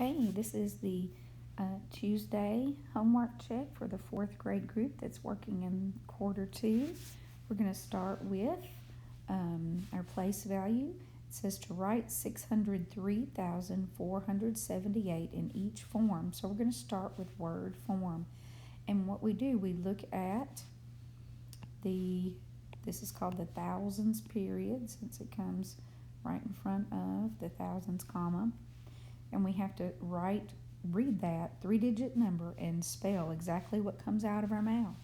Okay, this is the Tuesday homework check for the fourth grade group that's working in quarter two. We're going to start with our place value. It says to write 603,478 in each form. So we're going to start with word form. And what we do, we look at this is called the thousands period, since it comes right in front of the thousands comma. And we have to read that 3-digit number and spell exactly what comes out of our mouth.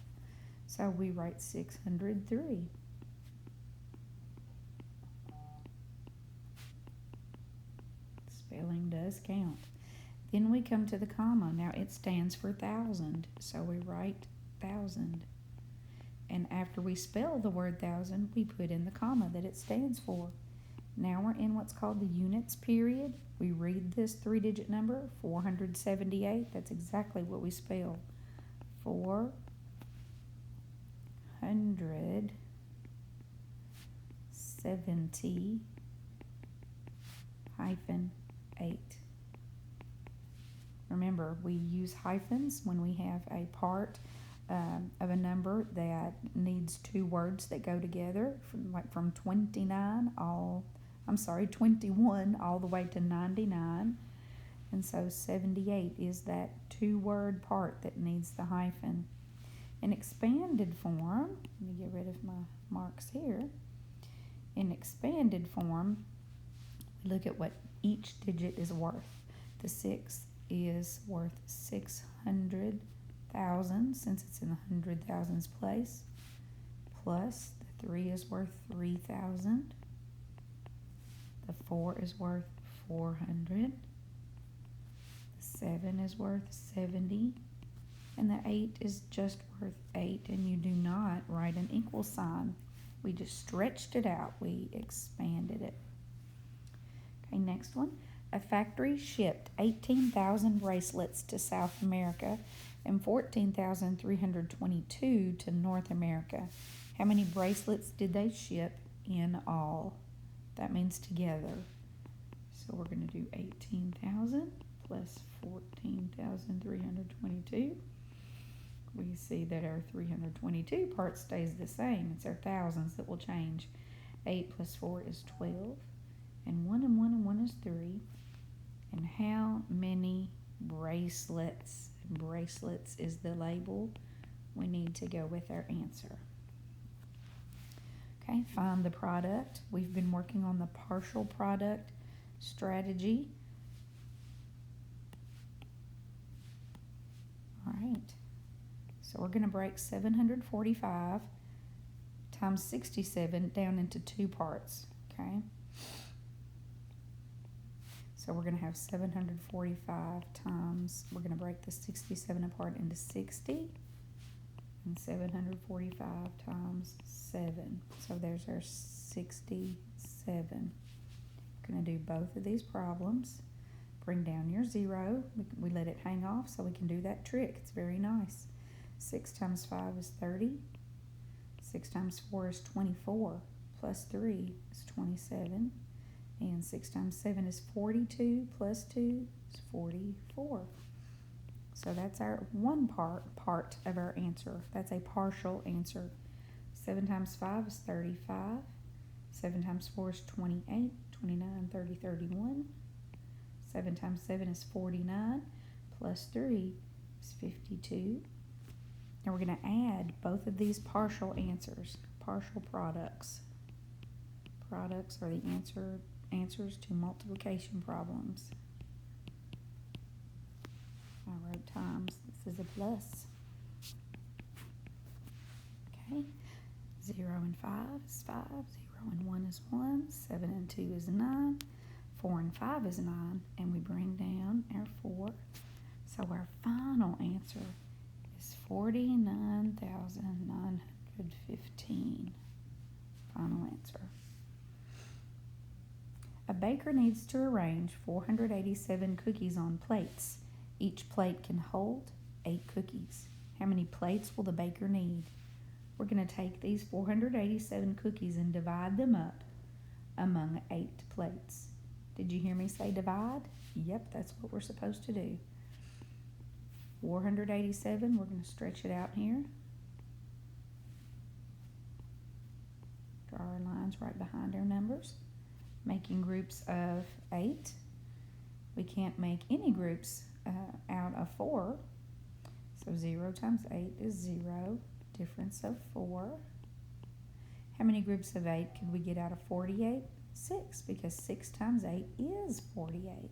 So we write 603. Spelling does count. Then we come to the comma. Now it stands for thousand, so we write thousand. And after we spell the word thousand, we put in the comma that it stands for. Now we're in what's called the units period. We read this 3-digit number, 478. That's exactly what we spell. 470 hyphen 8. Remember, we use hyphens when we have a part of a number that needs two words that go together, from 21 all the way to 99. And so 78 is that two-word part that needs the hyphen. In expanded form, let me get rid of my marks here. In expanded form, we look at what each digit is worth. The 6 is worth 600,000, since it's in the hundred thousands place, plus the 3 is worth 3,000. The 4 is worth 400. The 7 is worth 70. And the 8 is just worth 8. And you do not write an equal sign. We just stretched it out. We expanded it. Okay, next one. A factory shipped 18,000 bracelets to South America and 14,322 to North America. How many bracelets did they ship in all? That means together. So we're going to do 18,000 plus 14,322. We see that our 322 part stays the same. It's our thousands that will change. 8 plus 4 is 12. And 1 and 1 and 1 is 3. And how many bracelets? Bracelets is the label we need to go with our answer. Okay, find the product. We've been working on the partial product strategy. All right, so we're going to break 745 times 67 down into two parts, okay? So we're going to have 745 times, we're going to break the 67 apart into 60. And 745 times 7. So there's our 67. We're going to do both of these problems. Bring down your 0. We let it hang off so we can do that trick. It's very nice. 6 times 5 is 30. 6 times 4 is 24. Plus 3 is 27. And 6 times 7 is 42. Plus 2 is 44. So that's our one part of our answer. That's a partial answer. 7 times 5 is 35. 7 times 4 is 28. 29, 30, 31. 7 times 7 is 49. Plus 3 is 52. Now we're going to add both of these partial answers, partial products. Products are the answers to multiplication problems. I wrote times. This is a plus. Okay. 0 and 5 is 5. 0 and 1 is 1. 7 and 2 is 9. 4 and 5 is 9. And we bring down our 4. So our final answer is 49,915. Final answer. A baker needs to arrange 487 cookies on plates. Each plate can hold 8 cookies. How many plates will the baker need? We're going to take these 487 cookies and divide them up among 8 plates. Did you hear me say divide? Yep, that's what we're supposed to do. 487, we're going to stretch it out here. Draw our lines right behind our numbers. Making groups of 8. We can't make any groups out of 4. So 0 times 8 is 0. Difference of 4. How many groups of 8 could we get out of 48? 6, because 6 times 8 is 48.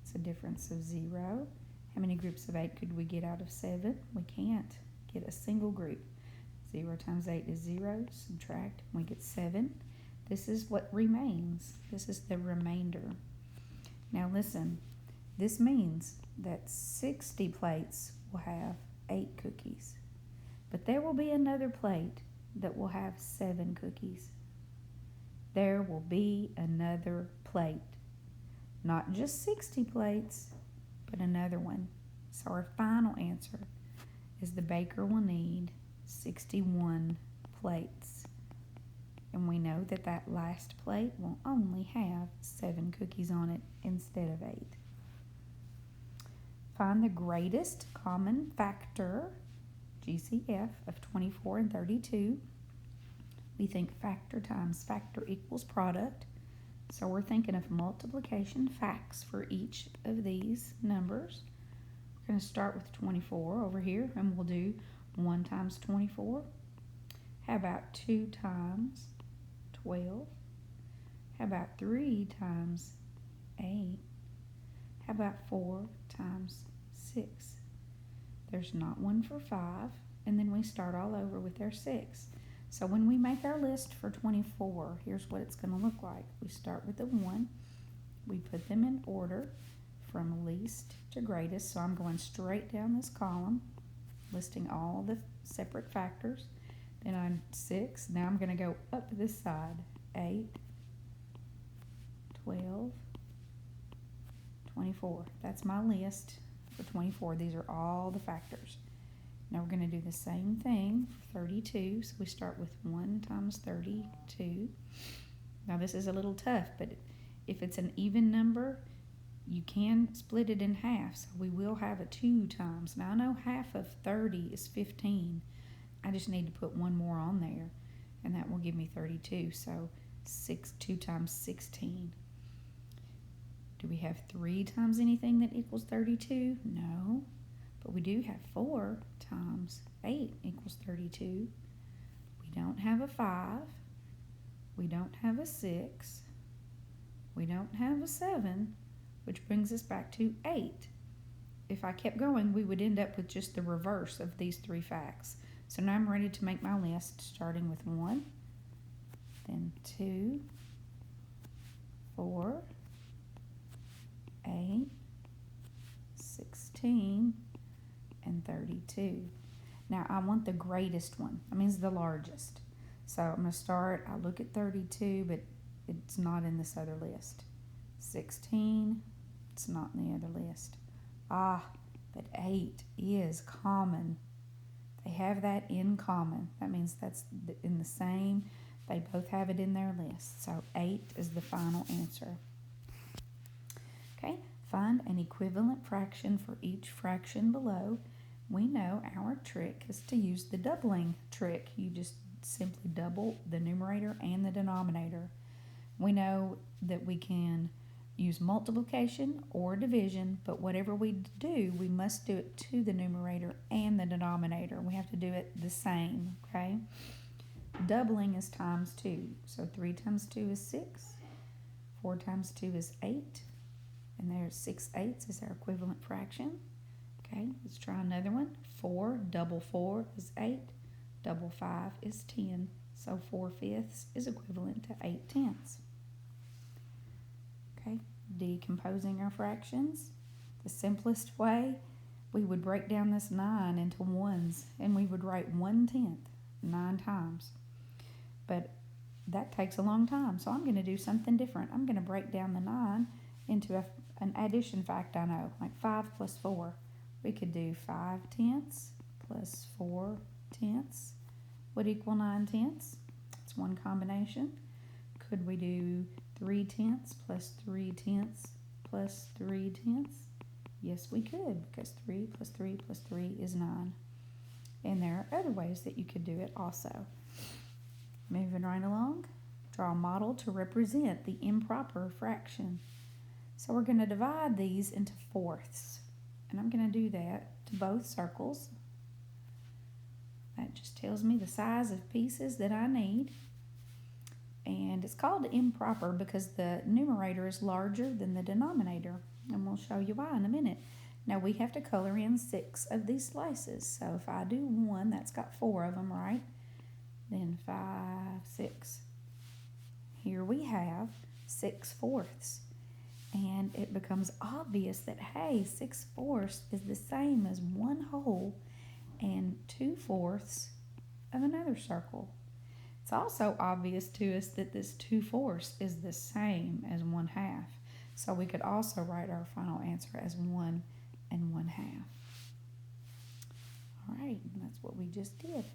It's a difference of 0. How many groups of 8 could we get out of 7? We can't get a single group. 0 times 8 is 0. Subtract, we get 7. This is what remains. This is the remainder. Now listen, this means that 60 plates will have 8 cookies. But there will be another plate that will have 7 cookies. There will be another plate. Not just 60 plates, but another one. So our final answer is the baker will need 61 plates. And we know that that last plate will only have 7 cookies on it instead of 8. Find the greatest common factor, GCF, of 24 and 32. We think factor times factor equals product. So we're thinking of multiplication facts for each of these numbers. We're going to start with 24 over here, and we'll do 1 times 24. How about 2 times 12? How about 3 times 8? How about 4 times 6? There's not one for 5, and then we start all over with our 6. So when we make our list for 24, here's what it's going to look like. We start with the 1. We put them in order from least to greatest. So I'm going straight down this column, listing all the separate factors. Then I'm 6. Now I'm going to go up this side. 8, 12, 24. That's my list for 24. These are all the factors. Now we're going to do the same thing for 32. So we start with 1 times 32. Now this is a little tough, but if it's an even number, you can split it in half. So we will have a 2 times. Now I know half of 30 is 15. I just need to put one more on there, and that will give me 32. So 2 times 16. Do we have 3 times anything that equals 32? No. But we do have 4 times 8 equals 32. We don't have a 5. We don't have a 6. We don't have a 7, which brings us back to 8. If I kept going, we would end up with just the reverse of these 3 facts. So now I'm ready to make my list, starting with 1, then 2, 4, 8, 16, and 32. Now I want the greatest one. That means the largest. So I'm going to start, I look at 32, but it's not in this other list. 16, it's not in the other list. But 8 is common. They have that in common. That means that's in the same. They both have it in their list. So 8 is the final answer. Okay, find an equivalent fraction for each fraction below. We know our trick is to use the doubling trick. You just simply double the numerator and the denominator. We know that we can use multiplication or division, but whatever we do, we must do it to the numerator and the denominator. We have to do it the same, okay? Doubling is times 2. So 3 times 2 is 6. 4 times 2 is 8. And there's 6/8 is our equivalent fraction. Okay, let's try another one. 4 double 4 is 8. Double 5 is 10. So 4/5 is equivalent to 8/10. Okay, decomposing our fractions. The simplest way, we would break down this 9 into ones, and we would write 1/10 9 times. But that takes a long time, so I'm going to do something different. I'm going to break down the 9 into an addition fact I know, like 5 plus 4. We could do 5/10 plus 4/10 would equal 9/10. It's one combination. Could we do 3/10 plus 3/10 plus 3/10? Yes, we could, because 3 plus 3 plus 3 is 9. And there are other ways that you could do it also. Moving right along, draw a model to represent the improper fraction. So we're going to divide these into fourths. And I'm going to do that to both circles. That just tells me the size of pieces that I need. And it's called improper because the numerator is larger than the denominator. And we'll show you why in a minute. Now we have to color in 6 of these slices. So if I do 1, that's got 4 of them, right? Then 5, 6. Here we have 6/4. And it becomes obvious that, hey, 6/4 is the same as 1 whole and 2/4 of another circle. It's also obvious to us that this 2/4 is the same as 1/2. So we could also write our final answer as 1 and 1/2. All right, and that's what we just did.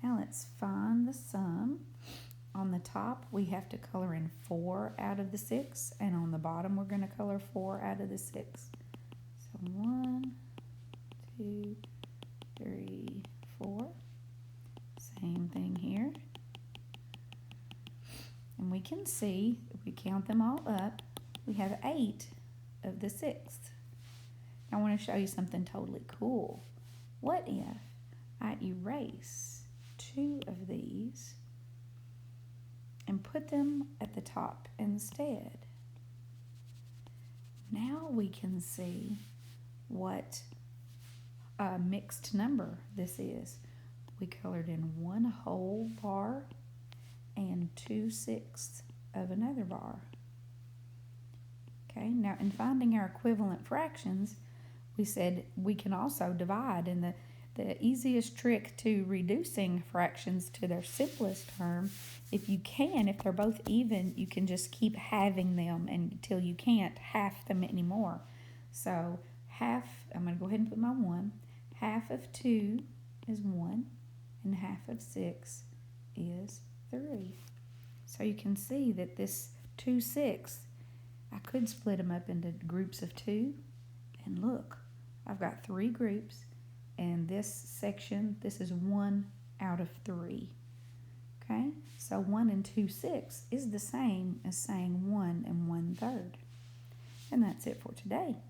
Now let's find the sum. On the top, we have to color in 4 out of the 6, and on the bottom, we're going to color 4 out of the 6. So 1, 2, 3, 4. Same thing here. And we can see, if we count them all up, we have 8 of the 6th. Now I want to show you something totally cool. What if I erase 2 of these and put them at the top instead? Now we can see what a mixed number this is. We colored in 1 whole bar and 2/6 of another bar. Okay, now in finding our equivalent fractions, we said we can also divide, and the easiest trick to reducing fractions to their simplest term, if they're both even, you can just keep halving them until you can't half them anymore. So I'm going to go ahead and put my 1. Half of 2 is 1, and half of 6 is 3. So you can see that this 2/6, I could split them up into groups of 2, and look, I've got 3 groups, and this section, this is 1 out of 3. Okay, so 1 and 2/6 is the same as saying 1 and 1/3. And that's it for today.